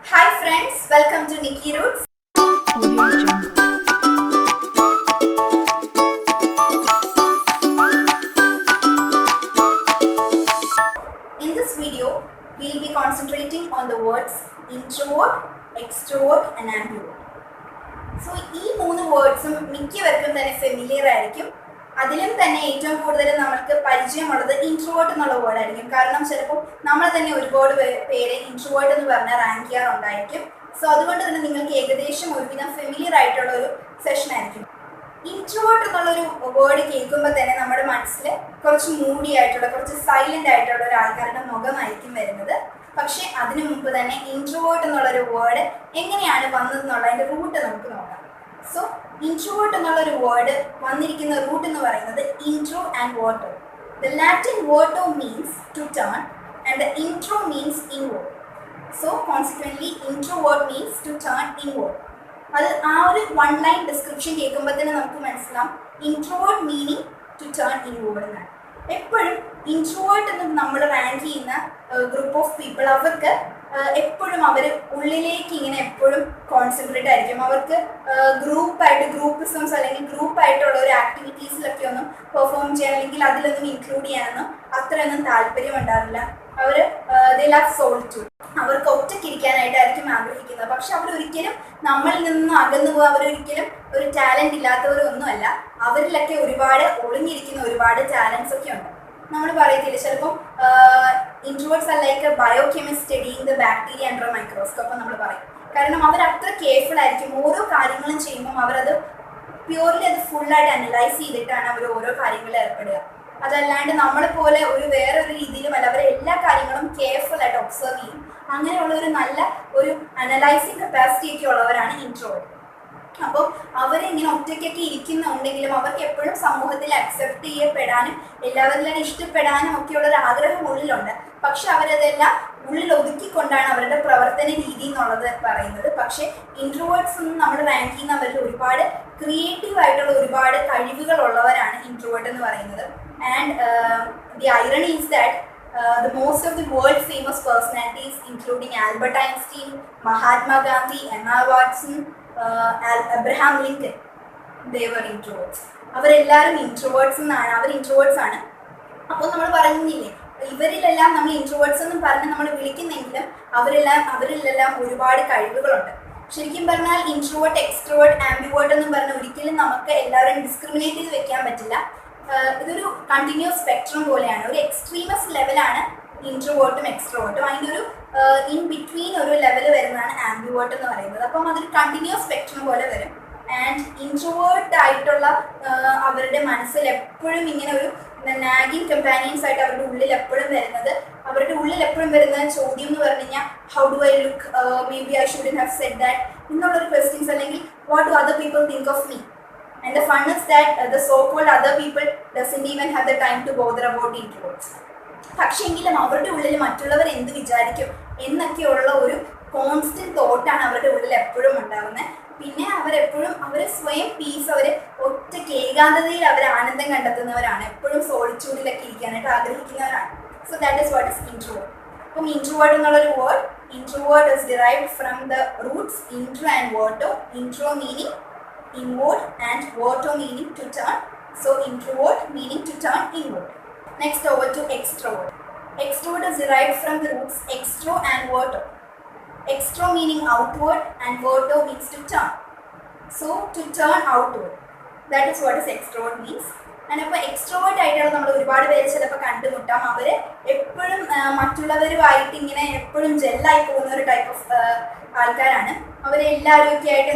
Hi friends, welcome to Nikki Roots. In this video, we will be concentrating on the words introvert, extrovert and ambivert. So, ഈ മൂന്ന് വേർഡ്സും മിക്കവർക്കും തന്നെ familiar ആയിരിക്കും. അതിലും തന്നെ ഏറ്റവും കൂടുതൽ നമുക്ക് പരിചയമുള്ളത് ഇൻട്രോവേർട്ട് എന്നുള്ള വേർഡ് ആയിരിക്കും. കാരണം ചിലപ്പോൾ നമ്മൾ തന്നെ ഒരുപാട് പേര് ഇൻട്രോവേർട്ട് എന്ന് പറഞ്ഞാൽ റാങ്ക് ചെയ്യാറുണ്ടായിരിക്കും. സോ അതുകൊണ്ട് തന്നെ നിങ്ങൾക്ക് ഏകദേശം ഒരുവിധം ഫെമിലിയർ ആയിട്ടുള്ള ഒരു സെഷൻ ആയിരിക്കും. ഇൻട്രോവേർട്ട് എന്നുള്ളൊരു വേർഡ് കേൾക്കുമ്പോൾ തന്നെ നമ്മുടെ മനസ്സിൽ കുറച്ച് മൂഡി ആയിട്ടുള്ള, കുറച്ച് സൈലന്റ് ആയിട്ടുള്ള ഒരു ആൾക്കാരുടെ മുഖമായിരിക്കും വരുന്നത്. പക്ഷെ അതിനു മുമ്പ് തന്നെ ഇൻട്രോവേർട്ട് എന്നുള്ളൊരു വേർഡ് എങ്ങനെയാണ് വന്നതെന്നുള്ളതിൻ്റെ റൂട്ട് നമുക്ക് നോക്കാം. സോ ഇൻട്രോവേർട്ട് എന്നുള്ളൊരു വേർഡ് വന്നിരിക്കുന്ന റൂട്ട് എന്ന് പറയുന്നത് intro and voto. The Latin voto means to turn and the intro means inward. So consequently introvert means to turn inward. അത് ആ ഒരു വൺ ലൈൻ ഡിസ്ക്രിപ്ഷൻ കേൾക്കുമ്പോൾ തന്നെ നമുക്ക് മനസ്സിലാവും introvert meaning to turn inward എന്നാണ്. എപ്പോഴും ഇൻട്രോവേർട്ട് എന്ന് നമ്മൾ റാങ്ക് ചെയ്യുന്ന ഗ്രൂപ്പ് ഓഫ് പീപ്പിൾ, അവർക്ക് എപ്പോഴും അവർ ഉള്ളിലേക്ക് ഇങ്ങനെ എപ്പോഴും കോൺസെൻട്രേറ്റ് ആയിരിക്കും. അവർക്ക് ഗ്രൂപ്പിസംസ് അല്ലെങ്കിൽ ഗ്രൂപ്പായിട്ടുള്ള ഒരു ആക്ടിവിറ്റീസിലൊക്കെ ഒന്നും പെർഫോം ചെയ്യാൻ അല്ലെങ്കിൽ അതിലൊന്നും ഇൻക്ലൂഡ് ചെയ്യാനൊന്നും അത്രയൊന്നും താല്പര്യം ഉണ്ടാവില്ല. അവർ ദേ ലവ് സോളിറ്റ്യൂഡ്. അവർക്ക് ഒറ്റയ്ക്കിരിക്കാനായിട്ടായിരിക്കും ആഗ്രഹിക്കുന്നത്. പക്ഷെ അവരൊരിക്കലും നമ്മളിൽ നിന്നും അകന്നു പോകുക, അവരൊരിക്കലും ഒരു ടാലൻറ്റ് ഇല്ലാത്തവരൊന്നുമല്ല. അവരിലൊക്കെ ഒരുപാട് ഒളിഞ്ഞിരിക്കുന്ന ഒരുപാട് ടാലൻസ് ഒക്കെ ഉണ്ട്. നമ്മൾ പറയത്തില്ല ചിലപ്പം introverts are like biochemist studying the bacteria under microscope നമ്മൾ പറയും. കാരണം അവർ അത്ര കെയർഫുൾ ആയിരിക്കും. ഓരോ കാര്യങ്ങളും ചെയ്യുമ്പം അവരത് പ്യൂർലി അത് ഫുള്ളായിട്ട് അനലൈസ് ചെയ്തിട്ടാണ് അവർ ഓരോ കാര്യങ്ങളിൽ ഏർപ്പെടുക. അതല്ലാണ്ട് നമ്മളെ പോലെ വേറൊരു രീതിയിലുമല്ല. അവർ എല്ലാ കാര്യങ്ങളും കെയർഫുൾ ആയിട്ട് ഒബ്സർവ് ചെയ്യും. അങ്ങനെയുള്ള ഒരു നല്ല ഒരു അനലൈസിങ് കപ്പാസിറ്റി ഒക്കെ ഉള്ളവരാണ് ഇൻട്രോവേർട്ട്. അപ്പോൾ അവരിങ്ങനെ ഒറ്റയ്ക്കൊക്കെ ഇരിക്കുന്നുണ്ടെങ്കിലും അവർക്ക് എപ്പോഴും സമൂഹത്തിൽ അക്സെപ്റ്റ് ചെയ്യപ്പെടാനും എല്ലാവരിലും ഇഷ്ടപ്പെടാനും ഒക്കെയുള്ള ഒരു ആഗ്രഹം ഉള്ളിലുണ്ട്. പക്ഷെ അവരതെല്ലാം ഉള്ളിൽ ഒതുക്കിക്കൊണ്ടാണ് അവരുടെ പ്രവർത്തന രീതി എന്നുള്ളത് പറയുന്നത്. പക്ഷെ ഇൻട്രോവേർട്സ് ഒന്നും നമ്മൾ റാങ്ക് ചെയ്യുന്നവരിൽ ഒരുപാട് ക്രിയേറ്റീവ് ആയിട്ടുള്ള ഒരുപാട് കഴിവുകൾ ഉള്ളവരാണ് ഇൻട്രോവേർട്ട് എന്ന് പറയുന്നത്. And the irony is that the most of the world famous personalities including Albert Einstein, Mahatma Gandhi, Emma Watson, Abraham Lincoln, they were introverts. അവരെല്ലാവരും ഇൻട്രോവേർട്സ് എന്നാണ്, അവർ ഇൻട്രോവേർട്സ് ആണ്. അപ്പോൾ നമ്മൾ പറയുന്നില്ലേ ഇവരിലെല്ലാം നമ്മൾ ഇൻട്രോവേർട്സ് എന്ന് പറഞ്ഞ് നമ്മൾ വിളിക്കുന്നെങ്കിലും അവരിലെല്ലാം ഒരുപാട് കഴിവുകളുണ്ട്. ശരിക്കും പറഞ്ഞാൽ ഇൻട്രോവേർട്ട്, എക്സ്ട്രോവേർട്ട്, ആംബിവേർട്ട് എന്നും പറഞ്ഞ് ഒരിക്കലും നമുക്ക് എല്ലാവരും ഡിസ്ക്രിമിനേറ്റ് ചെയ്ത് വെക്കാൻ പറ്റില്ല. ഇതൊരു കണ്ടിന്യൂസ് സ്പെക്ട്രം പോലെയാണ്. ഒരു എക്സ്ട്രീമസ് ലെവലാണ് ഇൻട്രോവേർട്ടും എക്സ്ട്രോവേർട്ടും. അതിൻ്റെ ഒരു ഇൻ ബിറ്റ്വീൻ ഒരു ലെവൽ വരുന്നതാണ് ആംബിവേർട്ട് എന്ന് പറയുന്നത്. അപ്പം അതൊരു കണ്ടിന്യൂസ് സ്പെക്ട്രം പോലെ വരും. ആൻഡ് ഇൻട്രോവേർട്ട് ആയിട്ടുള്ള അവരുടെ മനസ്സിൽ എപ്പോഴും ഇങ്ങനെ ഒരു നാഗിങ് കമ്പാനിയൻസ് ആയിട്ട് അവരുടെ ഉള്ളിൽ എപ്പോഴും വരുന്ന ചോദ്യം എന്ന് പറഞ്ഞു കഴിഞ്ഞാൽ how do I look, may be I shouldn't have said that എന്നുള്ളൊരു ക്വസ്റ്റ്യൻസ്, അല്ലെങ്കിൽ what do other people think of me. And the fun is that the so-called other people doesn't even have the time to bother about introverts. പക്ഷെങ്കിലും അവരുടെ ഉള്ളിൽ മറ്റുള്ളവർ എന്ത് വിചാരിക്കും എന്നൊക്കെയുള്ള ഒരു constant തോട്ടാണ് അവരുടെ ഉള്ളിൽ എപ്പോഴും ഉണ്ടാകുന്നത്. പിന്നെ അവർ സ്വയം പീസ്, അവർ ഒറ്റയ്ക്ക് ഏകാന്തതയിൽ അവർ ആനന്ദം കണ്ടെത്തുന്നവരാണ്. എപ്പോഴും സോളിറ്റ്യൂഡിലൊക്കെ ഇരിക്കാനായിട്ട് ആഗ്രഹിക്കുന്നവരാണ്. So that is what is introvert. അപ്പം ഇൻട്രോവേർട്ട് എന്നുള്ളൊരു word, introvert is derived from the roots intro and voto. Intro meaning inward and voto meaning to turn. So introvert meaning to turn inward. Next over to extrovert. Extrovert is derived from the roots extro and voto. Extro meaning outward and voto means to turn. So to turn outward. That is what is extrovert means. And ഇപ്പോൾ extrovert ആയിട്ടാണ് നമ്മൾ ഒരുപാട് പേര് ചിലപ്പോൾ കണ്ടുമുട്ടാം. അവർ എപ്പോഴും മറ്റുള്ളവരുമായിട്ട് ഇങ്ങനെ എപ്പോഴും ജെല്ലായി പോകുന്ന ഒരു ടൈപ്പ് ഓഫ് ആൾക്കാരാണ്. അവരെല്ലാവരും ഒക്കെ ആയിട്ട്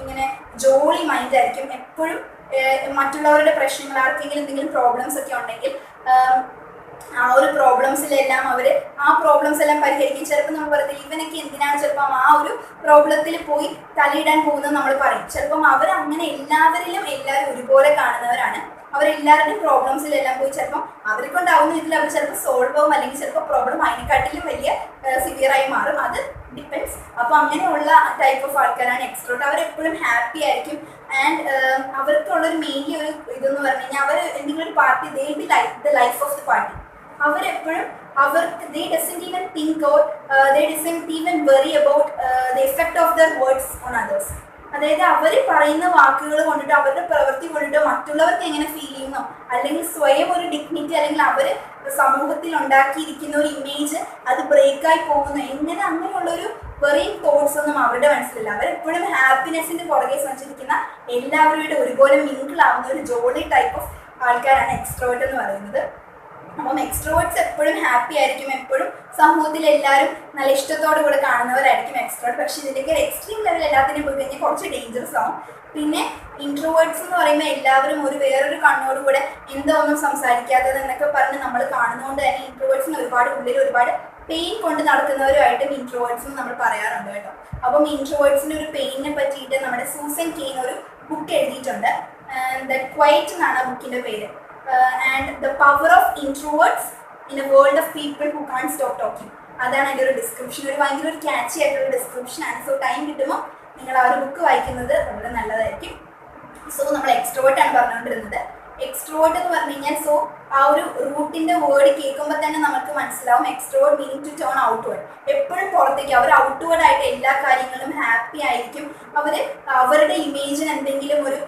ഇങ്ങനെ ജോളി മൈൻഡ് ആയിരിക്കും. എപ്പോഴും മറ്റുള്ളവരുടെ പ്രശ്നങ്ങൾ, ആർക്കെങ്കിലും എന്തെങ്കിലും പ്രോബ്ലംസ് ഒക്കെ ഉണ്ടെങ്കിൽ ആ ഒരു പ്രോബ്ലംസിലെല്ലാം ആ പ്രോബ്ലംസ് എല്ലാം പരിഹരിക്കും. ചിലപ്പോൾ നമ്മൾ പറയത്തില്ല ഇവനൊക്കെ എന്തിനാണ് ചിലപ്പം ആ ഒരു പ്രോബ്ലത്തിൽ പോയി തലയിടാൻ പോകുന്നത് നമ്മൾ പറയും. ചിലപ്പം അവരങ്ങനെ എല്ലാവരും ഒരുപോലെ കാണുന്നവരാണ്. അവരെല്ലാവരുടെയും പ്രോബ്ലംസിലെല്ലാം പോയി ചിലപ്പം അവരെ കൊണ്ടാവുന്ന രീതിയിൽ അവർ ചിലപ്പോൾ സോൾവ് ആവും, അല്ലെങ്കിൽ ചിലപ്പോൾ പ്രോബ്ലം അതിനെക്കാട്ടിലും വലിയ സിവിയറായി മാറും. അത് ഡിപ്പെൻഡ്സ്. അപ്പോൾ അങ്ങനെയുള്ള ടൈപ്പ് ഓഫ് ആൾക്കാരാണ് എക്സ്ട്രോവേർട്ട്. അവരെപ്പോഴും ഹാപ്പി ആയിരിക്കും. ആൻഡ് അവർക്കുള്ളൊരു മെയിൻലി ഒരു ഇതെന്ന് പറഞ്ഞു കഴിഞ്ഞാൽ അവർ എന്തെങ്കിലും ഒരു party, they will be the life of the party. അവരെപ്പോഴും അവർക്ക് they doesn't even think or they doesn't even worry about the effect of their words on others. അതായത് അവർ പറയുന്ന വാക്കുകൾ കൊണ്ടിട്ട് അവരുടെ പ്രവൃത്തി കൊണ്ടിട്ട് മറ്റുള്ളവർക്ക് എങ്ങനെ ഫീൽ ചെയ്യുന്നു, അല്ലെങ്കിൽ സ്വയം ഒരു ഡിഗ്നിറ്റി അല്ലെങ്കിൽ അവർ സമൂഹത്തിൽ ഉണ്ടാക്കിയിരിക്കുന്ന ഒരു ഇമേജ് അത് ബ്രേക്കായി പോകുന്നു, എങ്ങനെ അങ്ങനെയുള്ളൊരു വെറിയും തോട്ട്സ് ഒന്നും അവരുടെ മനസ്സിലില്ല. അവരെപ്പോഴും ഹാപ്പിനെസ്സിന്റെ പുറകെ സഞ്ചരിക്കുന്ന, എല്ലാവരുടെ ഒരുപോലെ മിങ്കിൾ ആവുന്ന ഒരു ജോളി ടൈപ്പ് ഓഫ് ആൾക്കാരാണ് എക്സ്ട്രോവേർട്ട് എന്ന് പറയുന്നത്. അപ്പം എക്സ്ട്രോവേർട്സ് എപ്പോഴും ഹാപ്പി ആയിരിക്കും, എപ്പോഴും സമൂഹത്തിൽ എല്ലാവരും നല്ല ഇഷ്ടത്തോടു കൂടെ കാണുന്നവരായിരിക്കും എക്സ്ട്രോവേർട്ട്. പക്ഷെ ഇതിൻ്റെയൊക്കെ ഒരു എക്സ്ട്രീം ലെവൽ എല്ലാത്തിനും പോയി കഴിഞ്ഞാൽ കുറച്ച് ഡേഞ്ചറസ് ആവും. പിന്നെ ഇൻട്രോവേർട്സ് എന്ന് പറയുമ്പോൾ എല്ലാവരും ഒരു വേറൊരു കണ്ണോടുകൂടെ എന്തോ ഒന്നും സംസാരിക്കാത്തത് എന്നൊക്കെ പറഞ്ഞ് നമ്മൾ കാണുന്നതുകൊണ്ട് തന്നെ ഇൻട്രോവേർട്സിന് ഉള്ളിൽ ഒരുപാട് പെയിൻ കൊണ്ട് നടക്കുന്നവരുമായിട്ടും ഇൻട്രോവേർട്സ് നമ്മൾ പറയാറുണ്ട് കേട്ടോ. അപ്പം ഇൻട്രോവേർട്സിന് ഒരു പെയിനെ പറ്റിയിട്ട് നമ്മുടെ സൂസൻ കെയ്ൻ ഒരു ബുക്ക് എഴുതിയിട്ടുണ്ട്. ദ ക്വൈറ്റ് എന്നാണ് ആ ബുക്കിൻ്റെ പേര്. And the power of introverts in a world of people who can't stop talking. അതാണ് അതിൻ്റെ ഒരു ഡിസ്ക്രിപ്ഷൻ. ഒരു ഭയങ്കര ഒരു ക്യാച്ചി ആയിട്ടുള്ള ഡിസ്ക്രിപ്ഷൻ ആണ്. സോ ടൈം കിട്ടുമ്പോൾ നിങ്ങൾ ആ ഒരു ബുക്ക് വായിക്കുന്നത് വളരെ നല്ലതായിരിക്കും. സോ നമ്മൾ എക്സ്ട്രോവേർട്ട് ആണ് പറഞ്ഞുകൊണ്ടിരുന്നത്. എക്സ്ട്രോവേർട്ട് എന്ന് പറഞ്ഞു കഴിഞ്ഞാൽ സോ ആ ഒരു റൂട്ടിന്റെ വേർഡ് കേൾക്കുമ്പോൾ തന്നെ നമുക്ക് മനസ്സിലാവും extrovert meaning to turn outward. എപ്പോഴും പുറത്തേക്ക് അവർ ഔട്ട്വേർഡ് ആയിട്ട് എല്ലാ കാര്യങ്ങളും ഹാപ്പി ആയിരിക്കും. അവരുടെ ഇമേജിന് എന്തെങ്കിലും ഒരു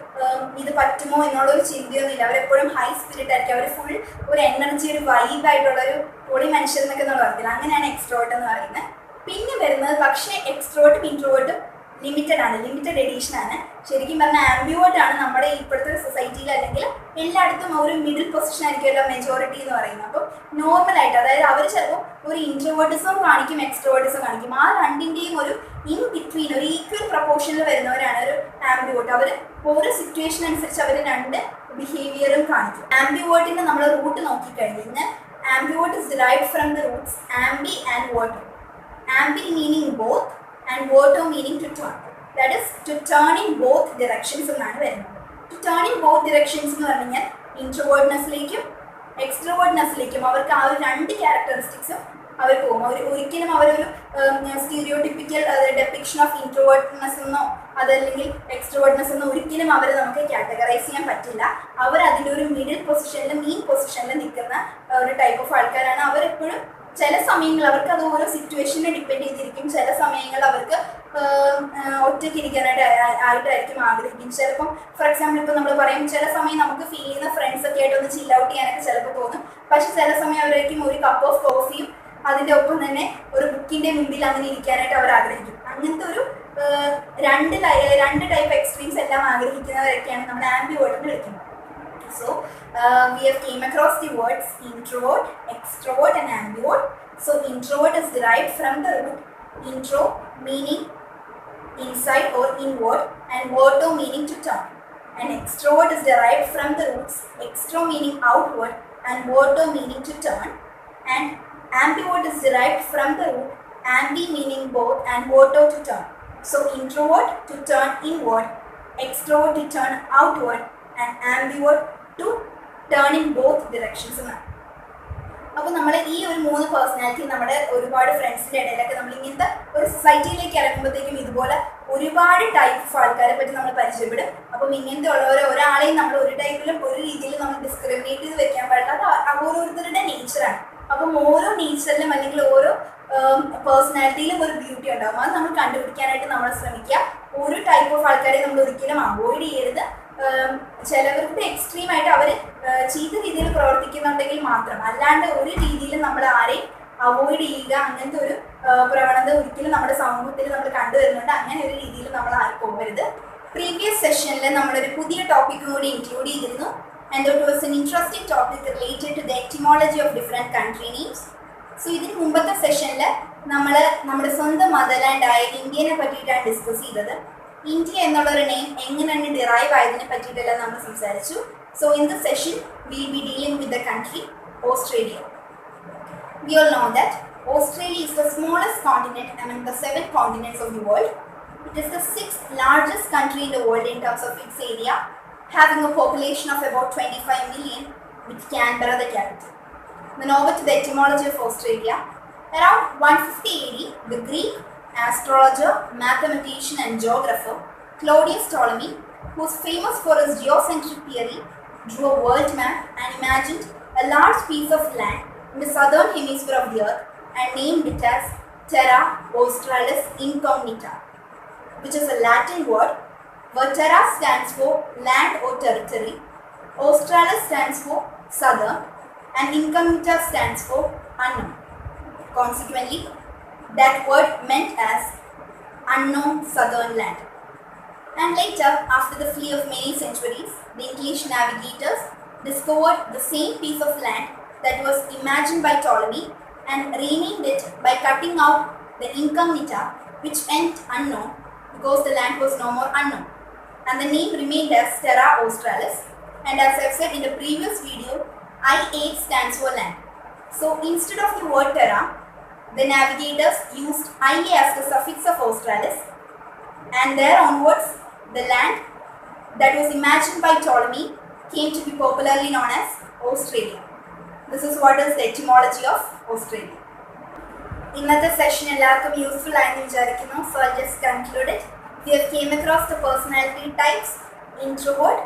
ഇത് പറ്റുമോ എന്നുള്ളൊരു ചിന്തയൊന്നുമില്ല. അവരെപ്പോഴും ഹൈ സ്പിരിറ്റ് ആയിരിക്കും. അവർ ഫുൾ ഒരു എനർജി, ഒരു വൈബായിട്ടുള്ള ഒരു പൊളി മനുഷ്യർ എന്നൊക്കെ നമ്മൾ പറയത്തില്ല, അങ്ങനെയാണ് എക്സ്ട്രോവേർട്ട് എന്ന് പറയുന്നത്. പിന്നെ വരുന്നത് പക്ഷേ എക്സ്ട്രോവേർട്ടും ഇൻട്രോവേർട്ടും ലിമിറ്റഡ് എഡീഷൻ ആണ്. ശരിക്കും പറഞ്ഞാൽ ആംബിവേർട്ട് ആണ് നമ്മുടെ ഇപ്പോഴത്തെ സൊസൈറ്റിയിൽ, അല്ലെങ്കിൽ എല്ലായിടത്തും ഒരു മിഡിൽ പൊസിഷൻ ആയിരിക്കുമല്ലോ മെജോറിറ്റി എന്ന് പറയുന്നത്. അപ്പം നോർമലായിട്ട്, അതായത് അവർ ചിലപ്പോൾ ഒരു ഇൻട്രോവേർട്ടിസം കാണിക്കും, എക്സ്ട്രോവേർട്ടിസം കാണിക്കും. ആ രണ്ടിൻ്റെയും ഒരു ഇൻ ബിറ്റ്വീൻ ഒരു ഈക്വൽ പ്രൊപ്പോർഷനിൽ വരുന്നവരാണ് ഒരു ആംബിവേർട്ട്. അവർ ഓരോ സിറ്റുവേഷൻ അനുസരിച്ച് അവർ രണ്ട് ബിഹേവിയറും കാണിക്കും. ആംബിവേർട്ടിൻ്റെ നമ്മൾ റൂട്ട് നോക്കിക്കഴിഞ്ഞാൽ ambivert is derived from the roots ambi and voto. Ambi meaning both and voto meaning to turn, that is to turn in both directions എന്നാണ് വരുന്നത്. To turn in both directions എന്ന് പറഞ്ഞാൽ ഇൻട്രോവേർട്ട്നെസ്സിലേക്കും എക്സ്ട്രോവേർട്ട്നെസ്സിലേക്കും അവർക്ക് ആ ഒരു രണ്ട് ക്യാരക്ടറിസ്റ്റിക്സും അവർ പോകും. ഒരിക്കലും അവരൊരു സ്റ്റീരിയോടിപ്പിക്കൽ ഡെപ്പിക്ഷൻ ഓഫ് ഇൻട്രോവേർട്ട്നെസ് എന്നോ അതല്ലെങ്കിൽ എക്സ്ട്രോവേർട്ട്നെസ് എന്നോ ഒരിക്കലും അവരെ നമുക്ക് കാറ്റഗറൈസ് ചെയ്യാൻ പറ്റില്ല. അവർ അതിൻ്റെ ഒരു മിഡിൽ പൊസിഷനിൽ മീൻ പൊസിഷനിൽ നിൽക്കുന്ന ഒരു ടൈപ്പ് ഓഫ് ആൾക്കാരാണ്. അവരെപ്പോഴും ചില സമയങ്ങൾ അവർക്ക് അത് ഓരോ സിറ്റുവേഷനെ ഡിപ്പെൻഡ് ചെയ്തിരിക്കും. ചില സമയങ്ങൾ അവർക്ക് ഒറ്റയ്ക്ക് ആയിട്ടായിരിക്കും ആഗ്രഹിക്കും. ചിലപ്പം ഫോർ എക്സാമ്പിൾ ഇപ്പം നമ്മൾ പറയും ചില സമയം നമുക്ക് ഫീൽ ചെയ്യുന്ന ഫ്രണ്ട്സ് ഒക്കെ ആയിട്ട് ഒന്ന് ചിൽ ഔട്ട് ചെയ്യാനൊക്കെ ചിലപ്പോൾ തോന്നും. പക്ഷെ ചില സമയം അവരായിരിക്കും ഒരു കപ്പ് ഓഫ് കോഫിയും അതിൻ്റെ ഒപ്പം തന്നെ ഒരു ബുക്കിൻ്റെ മുമ്പിൽ അങ്ങനെ ഇരിക്കാനായിട്ട് അവർ ആഗ്രഹിക്കും. അങ്ങനത്തെ ഒരു രണ്ട് ടൈപ്പ് എക്സ്ട്രീംസ് എല്ലാം ആഗ്രഹിക്കുന്നവരൊക്കെയാണ് നമ്മൾ ആംബിവേർട്ട് വിളിക്കുന്നത്. So we have came across the words introvert, extrovert and ambivert. So introvert is derived from the root intro meaning inside or inward and verto meaning to turn. And extrovert is derived from the roots extro meaning outward and verto meaning to turn. And ambivert is derived from the root ambi meaning both and verto to turn. So introvert to turn inward, extrovert to turn outward and ambivert to turn in both directions എന്നാണ്. അപ്പോൾ നമ്മൾ ഈ ഒരു 3 personality നമ്മുടെ ഒരുപാട് ഫ്രണ്ട്സിൻ്റെ ഇടയിലൊക്കെ നമ്മൾ ഇങ്ങനത്തെ ഒരു സൊസൈറ്റിയിലേക്ക് ഇറങ്ങുമ്പോഴത്തേക്കും ഇതുപോലെ ഒരുപാട് ടൈപ്പ് ഓഫ് ആൾക്കാരെ പറ്റി നമ്മൾ പരിചയപ്പെടും. അപ്പം ഇങ്ങനത്തെ ഒരാളെയും നമ്മൾ ഒരു ടൈപ്പിലും ഒരു രീതിയിലും നമ്മൾ ഡിസ്ക്രിമിനേറ്റ് ചെയ്ത് വെക്കാൻ പാടില്ല. അത് ഓരോരുത്തരുടെ നേച്ചറാണ്. അപ്പം ഓരോ നേച്ചറിലും അല്ലെങ്കിൽ ഓരോ പേഴ്സണാലിറ്റിയിലും ഒരു ബ്യൂട്ടി ഉണ്ടാകും. അത് നമ്മൾ കണ്ടുപിടിക്കാനായിട്ട് നമ്മൾ ശ്രമിക്കുക. ഒരു ടൈപ്പ് ഓഫ് ആൾക്കാരെ നമ്മൾ ഒരിക്കലും അവോയ്ഡ് ചെയ്യരുത്. ചിലവർക്ക് എക്സ്ട്രീം ആയിട്ട് അവർ ചീത്ത രീതിയിൽ പ്രവർത്തിക്കുന്നുണ്ടെങ്കിൽ മാത്രം, അല്ലാണ്ട് ഒരു രീതിയിലും നമ്മൾ ആരെയും അവോയ്ഡ് ചെയ്യുക അങ്ങനത്തെ ഒരു പ്രവണത ഒരിക്കലും നമ്മുടെ സമൂഹത്തിൽ നമ്മൾ കണ്ടുവരുന്നുണ്ട്. അങ്ങനെ ഒരു രീതിയിൽ നമ്മൾ ആരും പോകരുത്. പ്രീവിയസ് സെഷനിൽ നമ്മളൊരു പുതിയ ടോപ്പിക്കും കൂടി ഇൻക്ലൂഡ് ചെയ്തിരുന്നു. And it was an interesting topic related to the etymology of different country names. So ഇതിന് മുമ്പത്തെ സെഷനിൽ നമ്മൾ നമ്മുടെ സ്വന്തം മദർലാൻഡായ ഇന്ത്യനെ പറ്റിയിട്ടാണ് ഡിസ്കസ് ചെയ്തത്. ഇന്ത്യ എന്നുള്ളൊരു നെയിം എങ്ങനെയാണ് ഡിറൈവ് ആയതിനെ പറ്റിയിട്ടെല്ലാം നമ്മൾ സംസാരിച്ചു. So in this session will be dealing with the country Australia. We all know that Australia is the smallest continent among the 7 continents of the world. It is the 6th largest country in the world in terms of its area, having a population of about 25 million, with Canberra the capital. Then over to the etymology of Australia. Around 150 AD, the Greek astrologer, mathematician and geographer Claudius Ptolemy, who was famous for his geocentric theory, drew a world map and imagined a large piece of land in the southern hemisphere of the earth and named it as Terra Australis Incognita, which is a Latin word where Terra stands for land or territory, Australis stands for southern, and Incognita stands for unknown. Consequently, that word meant as unknown southern land. And later, after the flee of many centuries, the English navigators discovered the same piece of land that was imagined by Ptolemy and renamed it by cutting out the incognita, which meant unknown, because the land was no more unknown. And the name remained as Terra Australis. And as I've said in the previous video, I8 stands for land. So instead of the word Terra, the navigators used IA as the suffix of Australis, and there onwards, the land that was imagined by Ptolemy came to be popularly known as Australia. This is what is the etymology of Australia. ഇന്നത്തെ session എല്ലാവർക്കും useful ആയെന്ന് വിചാരിക്കുന്നു. So I'll just conclude it. We have came across the personality types: introvert,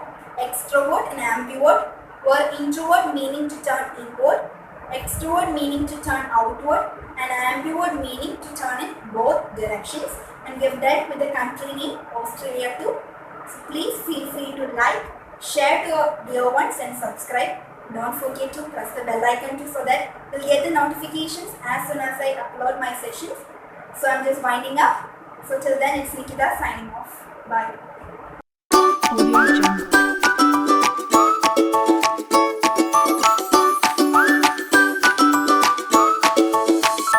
extrovert and ambivert, where introvert meaning to turn inward, extrovert meaning to turn outward, and ambivert meaning to turn in both directions. And we have dealt with the country name Australia too. So please feel free to like, share to your dear ones and subscribe. Don't forget to press the bell icon too, so that you'll get the notifications as soon as I upload my sessions. So I'm just winding up. So till then, it's Nikita signing off. Bye.